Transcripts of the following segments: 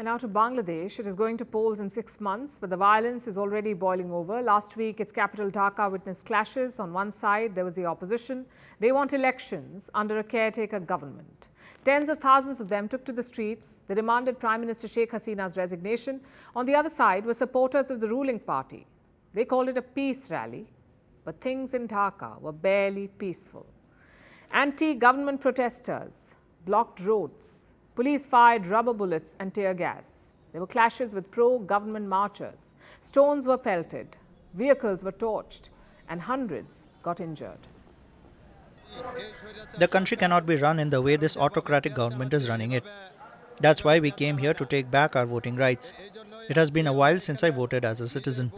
And now to Bangladesh. It is going to polls in 6 months, but the violence is already boiling over. Last week, its capital Dhaka witnessed clashes. On one side, there was the opposition. They want elections under a caretaker government. Tens of thousands of them took to the streets. They demanded Prime Minister Sheikh Hasina's resignation. On the other side were supporters of the ruling party. They called it a peace rally, but things in Dhaka were barely peaceful. Anti-government protesters blocked roads. Police fired rubber bullets and tear gas. There were clashes with pro-government marchers. Stones were pelted, vehicles were torched, and hundreds got injured. The country cannot be run in the way this autocratic government is running it. That's why we came here to take back our voting rights. It has been a while since I voted as a citizen.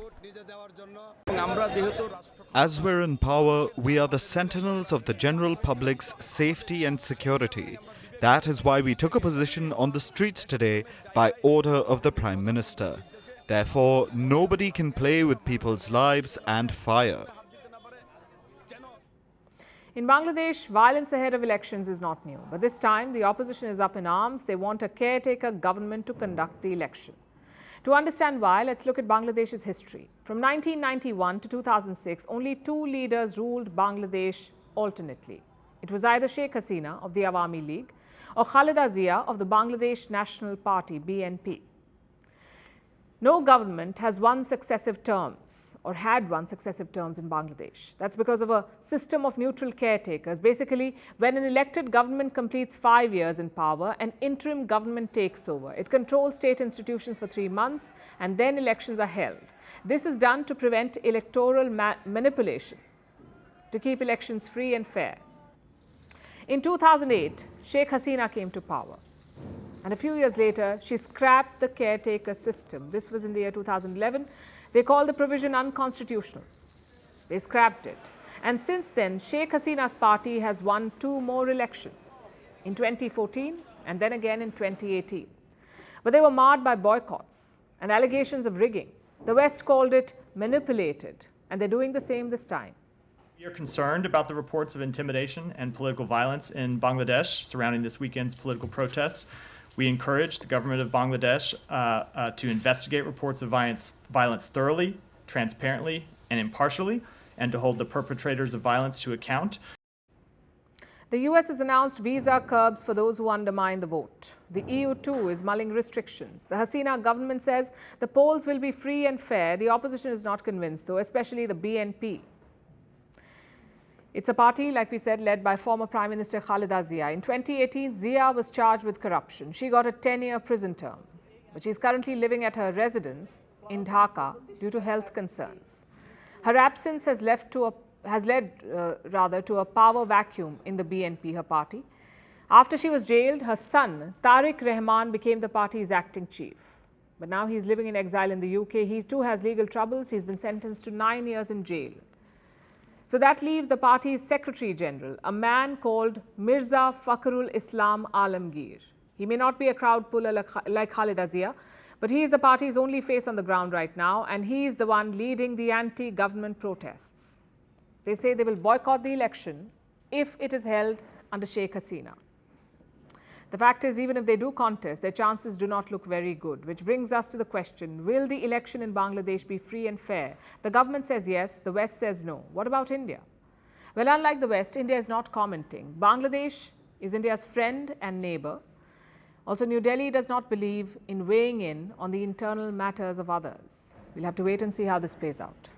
As we're in power, we are the sentinels of the general public's safety and security. That is why we took a position on the streets today by order of the Prime Minister. Therefore, nobody can play with people's lives and fire. In Bangladesh, violence ahead of elections is not new. But this time, the opposition is up in arms. They want a caretaker government to conduct the election. To understand why, let's look at Bangladesh's history. From 1991 to 2006, only two leaders ruled Bangladesh alternately. It was either Sheikh Hasina of the Awami League or Khaleda Zia of the Bangladesh National Party, BNP. No government has won successive terms or had won successive terms in Bangladesh. That's because of a system of neutral caretakers. Basically, when an elected government completes 5 years in power, an interim government takes over. It controls state institutions for 3 months and then elections are held. This is done to prevent electoral manipulation, to keep elections free and fair. In 2008, Sheikh Hasina came to power. And a few years later, she scrapped the caretaker system. This was in the year 2011. They called the provision unconstitutional. They scrapped it. And since then, Sheikh Hasina's party has won 2 more elections, in 2014 and then again in 2018. But they were marred by boycotts and allegations of rigging. The West called it manipulated, and they're doing the same this time. We are concerned about the reports of intimidation and political violence in Bangladesh surrounding this weekend's political protests. We encourage the government of Bangladesh to investigate reports of violence thoroughly, transparently, and impartially, and to hold the perpetrators of violence to account. The US has announced visa curbs for those who undermine the vote. The EU too is mulling restrictions. The Hasina government says the polls will be free and fair. The opposition is not convinced though, especially the BNP. It's a party, like we said, led by former Prime Minister Khaleda Zia. In 2018, Zia was charged with corruption. She got a 10-year prison term, but she's currently living at her residence in Dhaka due to health concerns. Her absence has led to a power vacuum in the BNP, her party. After she was jailed, her son, Tariq Rahman, became the party's acting chief. But now he's living in exile in the UK. He too has legal troubles. He's been sentenced to 9 years in jail. So that leaves the party's Secretary General, a man called Mirza Fakhrul Islam Alamgir. He may not be a crowd puller like Khaleda Zia, but he is the party's only face on the ground right now, and he is the one leading the anti-government protests. They say they will boycott the election if it is held under Sheikh Hasina. The fact is, even if they do contest, their chances do not look very good, which brings us to the question, will the election in Bangladesh be free and fair? The government says yes, the West says no. What about India? Well, unlike the West, India is not commenting. Bangladesh is India's friend and neighbor. Also, New Delhi does not believe in weighing in on the internal matters of others. We'll have to wait and see how this plays out.